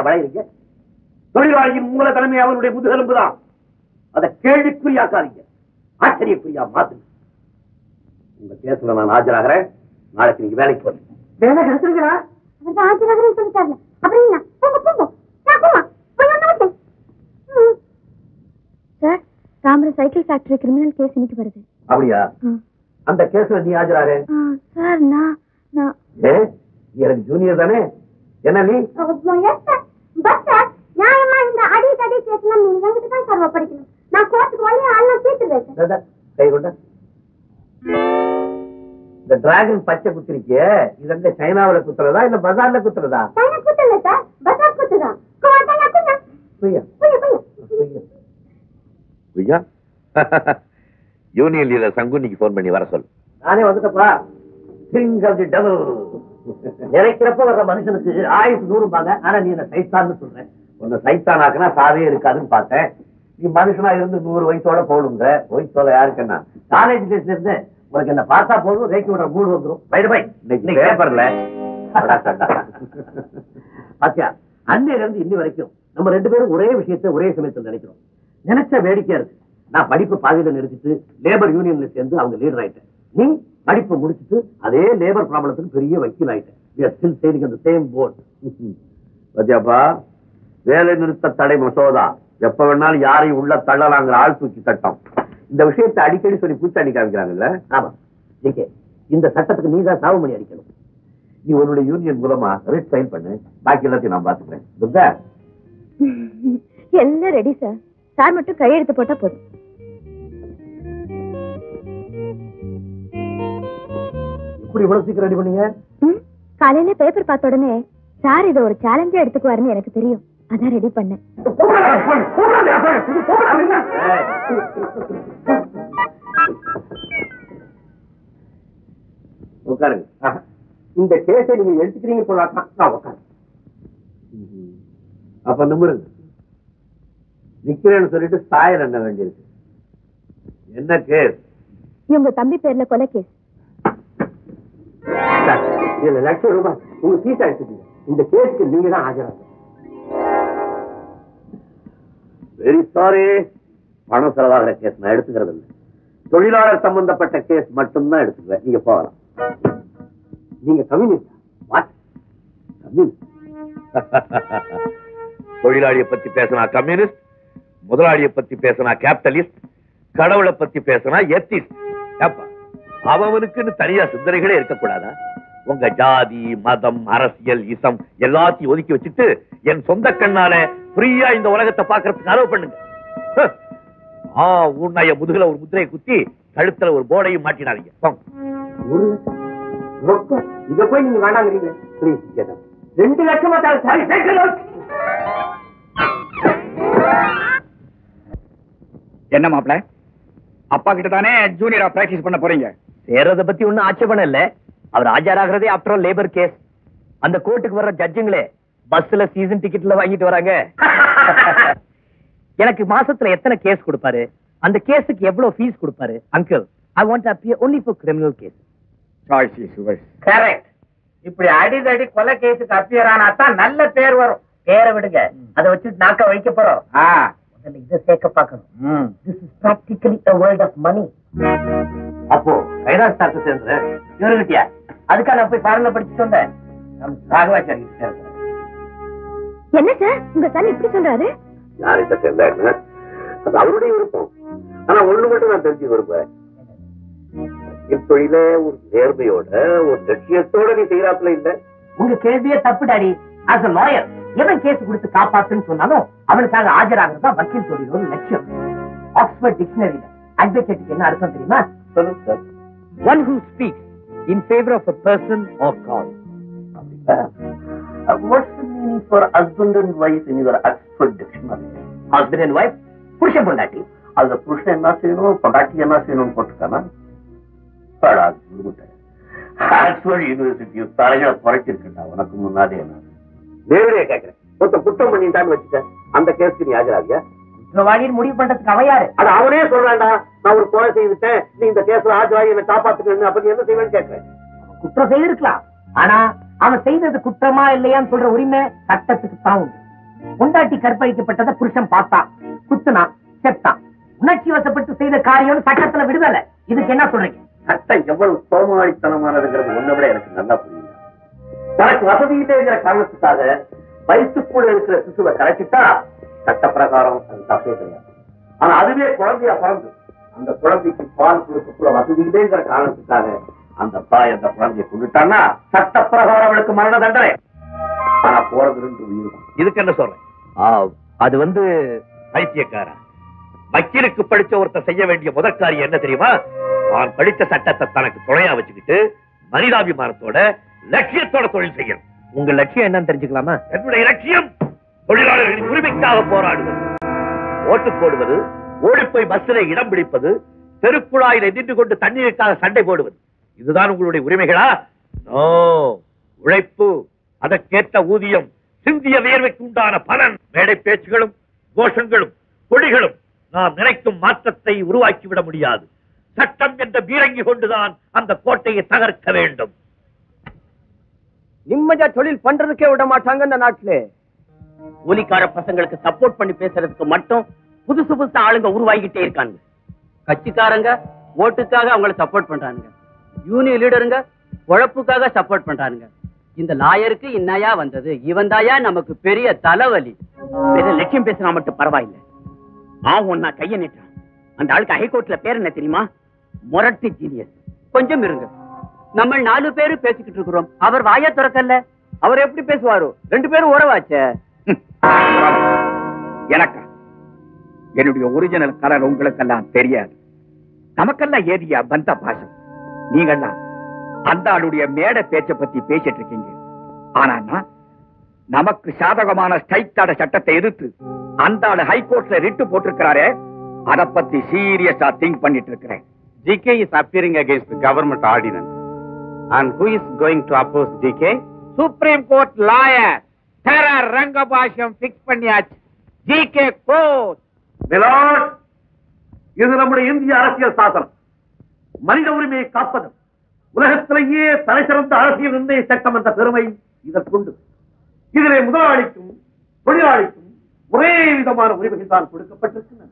வளையறீங்க? தொழிலாளியின் மூல தலைமை அவருடைய முதுகெலும்புதான். அதை கேள்விக்குறியாக்காதீங்க, ஆச்சரியக்குறியா மாத்துங்க. உங்க கேஸ்ல நான் ஆஜராகிறேன். நாளைக்கு நீங்க வேலைக்கு போறீங்க. வேலை கிடைச்சிருக்கா? ஆஜராகிறேன்னு சொல்லிட்டாங்க. அப்படின்னா சார், தாமரை சைக்கிள் ஃபேக்டரி கிரிமினல் கேஸ் இன்னைக்கு வருது. அப்படியா? அந்த கேஸ்ல நீ ஆஜராக? சார் நான் எனக்கு ஜூனியர் தானே. என்ன நீ? நியாயமா இந்த அடி தடி கேஸ்லாம் நீங்க என்கிட்ட தான் சார் படிக்கணும். நான் கோர்ட்டுக்கு வந்து ஆள்லாம் தீர்த்துறேன். கை கொண்ட இந்த டிராகன் பச்சை குத்திருக்கே, இது எங்க சைனாவில குத்துறதா இல்ல பஜார்ல குத்துறதா? யூனியன் லீடர் சங்குனிக்கு போன் பண்ணி வர சொல். நானே வந்துட்டப்பா. நினைக்கிறப்ப வர்ற மனுஷனுக்கு ஆயுசு 100 ஆனா நீ என்ன சைத்தான்னு சொல்ற. உன்னை சைத்தான் ஆக்குனா சாவே இருக்காதுன்னு பார்த்தேன். நீ மனுஷனா இருந்து 100 வயசோட போடுங்க. வயசோட யாருக்கு என்ன? காலேஜ் டேஸ்ல இருந்து உனக்கு என்ன பார்த்தா போதும், ரேக்கி விடுற மூடு வந்துடும். பேப்பர்ல பாத்தியா, அன்னையில இருந்து இன்னி வரைக்கும் நம்ம 2 பேரும் ஒரே விஷயத்தை ஒரே சமயத்தில் நினைக்கிறோம். நினைச்ச வேடிக்கையா இருக்கு. நான் படிப்பு பாதியில நிறுத்திட்டு லேபர் யூனியன்ல சேர்ந்து அவங்க லீடர் ஆயிட்டேன். நீ படிப்பு முடிச்சுட்டு அதே லேபர் ப்ராப்ளத்துக்கு பெரிய வக்கீல் ஆயிட்டேன். பாத்தியாப்பா, வேலை நிறுத்த தடை மசோதா எப்ப வேணாலும் யாரையும் உள்ள தள்ளலாங்கிற ஆள் தூக்கி சட்டம். இந்த விஷயத்தை அடிக்கடி சொல்லி பூச்சாண்டி காமிக்கிறாங்கல்ல. ஆமா, இந்த சட்டத்துக்கு நீ தான் சாவுமணி அடிக்கணும். நீ உன்னுடைய யூனியன் மூலமா ரிட் சைன் பண்ணு, பாக்கி எல்லாத்தையும் நான் பாத்துக்கிறேன். துர்கா, எல்லாம் ரெடி சார். சார் மட்டும் கையெழுத்து போட்டா போதும். இப்படி இவ்வளவு சீக்கிரம் ரெடி பண்ணீங்க? காலையில பேப்பர் பார்த்த உடனே சார் இதை ஒரு சேலஞ்சா எடுத்துக்குவாருன்னு எனக்கு தெரியும். அதான் ரெடி பண்ணேன். உட்காருங்க. இந்த கேஸை நீங்க எடுத்துக்கிறீங்க போலாதான். உட்காரு. அப்ப நிமிருங்க. நிக்கிறேன்னு சொல்லிட்டு சாயர் என்ன வேண்டியிருக்கு? என்ன கேஸ்? இவங்க தம்பி பேர்ல கொலை கேஸ். இதுல ₹1,00,000 உங்க சீட்டா எடுத்துக்கீங்க. இந்த கேஸுக்கு நீங்க தான் ஆஜராக. வெரி சாரி, பணம் செலவாகிற கேஸ் நான் எடுத்துக்கிறது இல்லை. தொழிலாளர் சம்பந்தப்பட்ட கேஸ் மட்டும்தான் எடுத்துக்குவேன். நீங்க போகலாம். நீங்க கம்யூனிஸ்ட்? தொழிலாளியை பத்தி பேசினா கம்யூனிஸ்ட், முதலாளியை பத்தி பேசினா கேபிட்டலிஸ்ட், கடவுளை பத்தி பேசினா எத்திஸ்ட். அவனுக்குன்னு தனியா சிந்தனைகளே இருக்கக்கூடாதா? உங்க ஜாதி, மதம், அரசியல், இசம் எல்லாத்தையும் ஒதுக்கி வச்சுட்டு என் சொந்த கண்ணால ஃப்ரீயா இந்த உலகத்தை பாக்குறதுக்கு அளவு பண்ணுங்க. உன்னைய முதுகுல ஒரு முத்திரையை குத்தி கழுத்துல ஒரு போர்டையும் மாட்டினாதீங்க. இத போய் நீங்க வேண்டாங்கிறீங்க. ₹2,00,000 என்ன மாப்பிள, அப்பா கிட்ட தானே ஜூனியரா பிராக்டிஸ் பண்ண போறீங்க? சேரத பத்தி ஒண்ணும் ஆட்சேபணம் இல்ல. அவர் ஆஜராகிறதே ஆஃப்டர் ஆல் லேபர் கேஸ். அந்த கோர்ட்டுக்கு வர்ற ஜட்ஜுங்களே பஸ்ல சீசன் டிக்கெட்ல வாங்கிட்டு வராங்க. எனக்கு மாசத்துல எத்தனை கேஸ் கொடுப்பாரு, அந்த கேஸுக்கு எவ்வளவு ஃபீஸ் கொடுப்பாரு? Uncle, I want to appear only for criminal case. Choice is yours. Correct. இப்படி அடிதடி கொலை கேஸுக்கு அப்பியர் ஆனா தான் நல்ல பேர் வரும். பேரை விடுங்க, அதை வச்சுட்டு நாக்க வைக்க போறோம். இதை சேர்க்க பார்க்கணும். This is practically a world of money. அப்போ கைலாஷ் தாக்கு சேர்ந்து இவருகிட்டியா? அதுக்காக நான் போய் ஃபாரின்ல படிச்சுட்டு வந்தேன். ராகவாச்சாரி என்ன சார் உங்க சன் இப்படி சொல்றாரு? யார்கிட்ட சேர்ந்தாருன்னா அது அவருடைய விருப்பம். ஆனா ஒண்ணு மட்டும் நான் தெரிஞ்சு விரும்புறேன். என் தொழில ஒரு நேர்மையோட ஒரு லட்சியத்தோட நீ செய்யறாப்புல இல்ல. உங்க கேள்வியே தப்பு டாடி. as a lawyer எவன் கேஸ் கொடுத்து காப்பாத்துன்னு சொன்னாலும் அவனுக்காக ஆஜராகிறதா வக்கீல் தொழிலோட லட்சியம். ஆக்ஸ்போர்ட் டிக்ஷனரியில அட்வொகேட்டுக்கு என்ன அர்த்தம் தெரியுமா? சொல்லுங்க sir. One who speaks in favor of a person or cause. What's the meaning for husband and wife in your Oxford dictionary? Husband and wife, புருஷன் பொண்டாட்டி. அதுல புருஷன் என்ன செய்யணும், பொண்டாட்டி என்ன செய்யணும் போட்டுக்கானா? ஆக்ஸ்போர்ட் யூனிவர்சிட்டி தலைகளை குறைச்சிருக்கா உனக்கு முன்னாடி. என்ன நேரடியா கேட்கிறேன், ஒருத்த குற்றம் பண்ணிட்டான்னு வச்சுக்க, அந்த கேஸ்க்கு நீ ஆஜராகியா? குற்றவாளின்னு முடிவு பண்றதுக்கு அவன் யாரு? அது அவனே சொல்றான்டா, நான் ஒரு கொலை செய்துட்டேன், நீ இந்த கேஸ்ல ஆஜராகி என்ன காப்பாத்துக்கணும், அப்ப நீ என்ன செய்வேன்னு கேட்கிறேன். குற்றம் செய்திருக்கலாம், ஆனா அவன் செய்தது குற்றமா இல்லையான்னு சொல்ற உரிமை சட்டத்துக்கு தான் உண்டு. பொண்டாட்டி கற்பழிக்கப்பட்டதை புருஷன் பார்த்தான், குத்துனான், செத்தான். உணர்ச்சி வசப்பட்டு செய்த காரியம் சட்டத்துல விடுதலை. இதுக்கு என்ன சொல்றீங்க? சட்டம் எவ்வளவு சோமாளித்தனமானதுங்கிறது ஒன்றை விட எனக்கு நல்லா புரியுது. தனக்கு வசதியிலேங்கிற காரணத்துக்காக வயிற்றுக்குள்ள இருக்கிற சிசுவை கரைச்சிட்டா சட்ட பிரகாரம் அது தப்பே கிடையாது. ஆனா அதுவே குழந்தையா பிறந்து அந்த குழந்தைக்கு பால் கொடுக்கக்குள்ள வசதியிலேங்கிற காரணத்துக்காக அந்த தாய் அந்த குழந்தையை கொண்டுட்டான்னா சட்ட பிரகாரம் அவளுக்கு மரண தண்டனை. ஆனா போறது 2 உயிர் தான். இதுக்கு என்ன சொல்றேன்? அது பைத்தியக்காரா, வக்கீலுக்கு படிச்ச ஒருத்தர் செய்ய வேண்டிய முதல் காரியம் என்ன தெரியுமா? தான் படித்த சட்டத்தை தனக்கு துணையா வச்சுக்கிட்டு மனிதாபிமானத்தோட லட்சியத்தோட தொழில் செய்யணும். உங்க லட்சியம் என்னன்னு தெரிஞ்சுக்கலாமா? என்னுடைய லட்சியம் தொழிலாளர்களின் உரிமைக்காக போராடுவது, ஓட்டு போடுவது, ஓடிப்போய் பஸ்ஸிலே இடம் பிடிப்பது, தெருக்குழாயில நின்று கொண்டு தண்ணீருக்காக சண்டை போடுவது. இதுதான் உங்களுடைய உரிமைகளா? நோ. உழைப்பு, அதற்கேற்ற ஊதியம், சிந்திய வியர்வைக்கு உண்டான பலன், மேடை பேச்சுகளும் கோஷங்களும் கொடிகளும் நாம் நினைக்கும் மாற்றத்தை உருவாக்கிவிட முடியாது. சட்டம் என்ற பீரங்கி கொண்டுதான் அந்த கோட்டையை தகர்க்க வேண்டும். நிம்மதியா தொழில் பண்றதுக்கே விட மாட்டாங்க இந்த நாட்டுல. கூலிக்கார பசங்களுக்கு சப்போர்ட் பண்ணி பேசுறதுக்கு மட்டும் புதுசு புதுசா ஆளுங்க உருவாகிட்டே இருக்காங்க. கட்சிக்காரங்க ஓட்டுக்காக அவங்கள சப்போர்ட் பண்றாங்க, யூனியன் லீடருங்க உழைப்புக்காக சப்போர்ட் பண்றாங்க. இந்த லாயருக்கு இன்னையா வந்தது, இவன் தாயா நமக்கு பெரிய தலைவலி. பெரிய லட்சியம் பேசினா மட்டும் பரவாயில்லை. ஒன்னா கைய நீட்டான். அந்த ஆளுக்கு ஹைகோர்ட்ல பேர் என்ன தெரியுமா? மொரட்டு ஜீனியஸ். கொஞ்சம் இருங்க, நம்ம 4 பேரு பேசிக்கிட்டு இருக்கிறோம், அவர் வாய திறக்கல. அவர் எப்படி பேசுவாரோ? 2 பேரும் உறவாச்ச. எனக்கா என்னுடைய ஒரிஜினல் கலர் உங்களுக்கெல்லாம் தெரியாது. நமக்கெல்லாம் ஏதியா பந்த பாசம். நீங்கெல்லாம் அந்த ஆளுடைய மேடை பேச்சை பத்தி பேசிட்டு இருக்கீங்க. ஆனா நமக்கு சாதகமான ஸ்ட்ரைக்கான சட்டத்தை எதிர்த்து அந்த ஆளு ஹைகோர்ட்ல ரிட்டு போட்டிருக்கிறாரே, அத பத்தி சீரியஸா திங்க் பண்ணிட்டு இருக்கிறேன். GK is appearing against the government ordinance. And who is going to oppose GK? Supreme Court lawyer. Terror Rangabasham fix பண்ணியாச்சு. GK court. மிலாட், இது நம்முடைய இந்திய அரசியல் சாசனம். மனித உரிமையை காப்பது உலகத்திலேயே தலை சிறந்த அரசியல் நிர்ணய சட்டம் என்ற பெருமை இதற்குண்டு. இதிலே முதலாளிக்கும் தொழிலாளிக்கும் ஒரே விதமான உரிமைகள் தான் கொடுக்கப்பட்டிருக்கின்றன.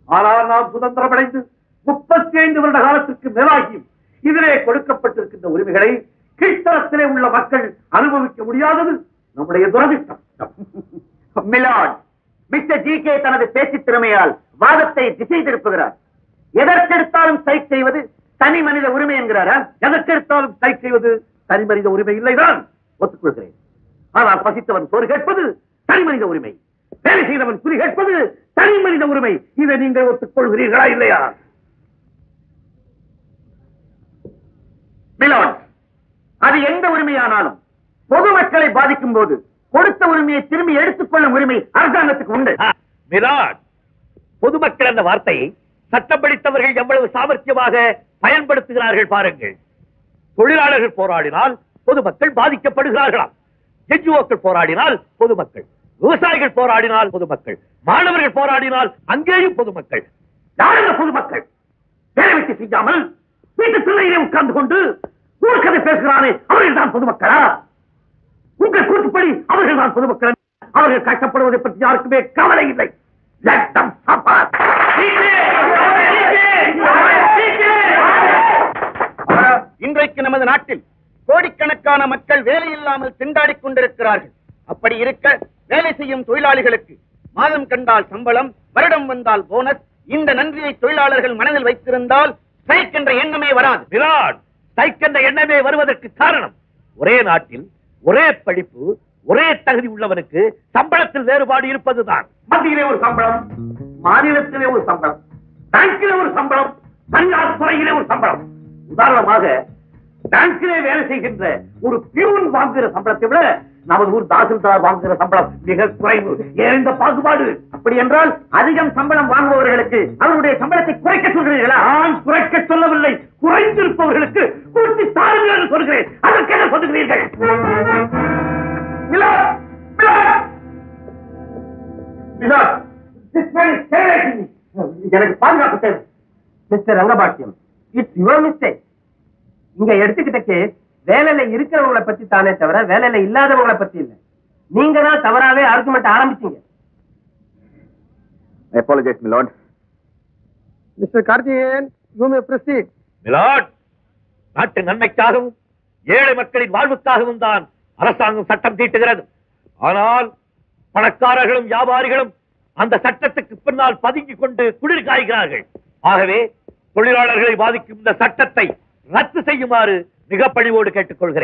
ஆனால் நாம் சுதந்திரம் அடைந்து 35 வருட காலத்திற்கு மேலாகியும் இதிலே கொடுக்கப்பட்டிருக்கின்ற உரிமைகளை கீழ்த்தரத்திலே உள்ள மக்கள் அனுபவிக்க முடியாதது நம்முடைய துரதிர்ஷ்டம். மிலாட், மிஸ்டர் GK தனது பேச்சு திறமையால் வாதத்தை திசை திருப்புகிறார். எதற்கெடுத்தாலும் ஸ்ட்ரைக் செய்வது தனி மனித உரிமை என்கிறாரா? எதற்கெடுத்தாலும் ஸ்ட்ரைக் செய்வது தனி மனித உரிமை இல்லைதான், ஒத்துக்கொள்கிறேன். ஆனால் பசித்தவன் சோறு கேட்பது தனி மனித உரிமை, வேலை செய்தவன் குறி கேட்பது தனி மனித உரிமை. இதை நீங்கள் ஒத்துக்கொள்கிறீர்களா இல்லையா? மிலாட், அது எந்த உரிமையானாலும் பொதுமக்களை பாதிக்கும் போது கொடுத்த உரிமையை திரும்பி எடுத்துக்கொள்ளும் உரிமை அரசாங்கத்துக்கு உண்டு. மிலாட், பொதுமக்கள் என்ற வார்த்தையை சட்டம் படித்தவர்கள் எவ்வளவு சாமர்த்தியமாக பயன்படுத்துகிறார்கள் பாருங்கள். தொழிலாளர்கள் போராடினால் பொதுமக்கள் பாதிக்கப்படுகிறார்களாம். NGOக்கள் போராடினால் பொதுமக்கள், விவசாயிகள் போராடினால் பொதுமக்கள், மாணவர்கள் போராடினால் அங்கேயும் பொதுமக்கள். யாருங்க பொதுமக்கள்? வேலை வெட்டி செய்யாமல் வீட்டு திண்ணையிலே உட்கார்ந்து கொண்டு ஊர்க்கதை பேசுகிறானே, அவர்கள் தான் பொதுமக்களா? உங்கள் கூட்டுப்படி அவர்கள் தான் பொதுமக்கள். அவர்கள் கஷ்டப்படுவதை பற்றி யாருக்குமே கவலை இல்லை. இன்றைக்கு நமது நாட்டில் கோடிக்கணக்கான மக்கள் வேலை இல்லாமல் திண்டாடிக் கொண்டிருக்கிறார்கள். அப்படி இருக்க வேலை செய்யும் தொழிலாளிகளுக்கு மாதம் கண்டால் சம்பளம், வருடம் வந்தால் போனஸ். இந்த நன்றியை தொழிலாளர்கள் மனதில் வைத்திருந்தால் ஸ்ட்ரைக் என்ற எண்ணமே வராது. விராட், ஸ்ட்ரைக் என்ற எண்ணமே வருவதற்கு காரணம் ஒரே நாட்டில் ஒரே படிப்பு ஒரே தகுதி உள்ளவனுக்கு சம்பளத்தில் வேறுபாடு இருப்பதுதான். மத்தியிலே ஒரு சம்பளம், மாநிலத்திலே ஒரு சம்பளம், பேங்கிலே ஒரு சம்பளம், தனியார் துறையிலே ஒரு சம்பளம். உதாரணமாக பேங்கிலே வேலை செய்கின்ற ஒரு பியூன் வாங்குகிற சம்பளத்தை விட நமது ஊர் தாசில்தார் வாங்குகிற சம்பளம் மிக குறைவு. ஏன் இந்த பாகுபாடு? அப்படி என்றால் அதிகம் சம்பளம் வாங்குபவர்களுக்கு அவருடைய சம்பளத்தை குறைக்க சொல்கிறீர்களா? நான் குறைக்க சொல்லவில்லை, குறைந்திருப்பவர்களுக்கு கூட்டி தாருங்கள் என்று சொல்கிறேன். அதற்கு என்ன சொல்லுகிறீர்கள்? எனக்கு பாதுகாப்பு தேவை. Mister Rangabashyam, it's your mistake. இங்க எடுத்துக்கிட்ட கேஸ் வேலையில இருக்கிறவங்களை பத்தி தானே தவிர வேலையில இல்லாதவங்களை பத்தி இல்ல. நீங்க தான் தவறாவே ஆர்குமெண்ட் ஆரம்பிச்சீங்க. Apologize, my lord. Mr. Karthikeyan, you may proceed. Milord, நாட்டு நன்மைக்காகவும் ஏழை மக்களின் வாழ்வுக்காகவும் தான் அரசாங்கம் சட்டம் தீட்டுகிறது. ஆனால் பணக்காரர்களும் வியாபாரிகளும் அந்த சட்டத்துக்கு பின்னால் பதுங்கிக் கொண்டு குளிர் காய்கிறார்கள். ஆகவே தொழிலாளர்களை பாதிக்கும் இந்த சட்டத்தை ரத்து செய்யுமாறு மிக பணிவோடு கேட்டுக்கொள்கிறேன்.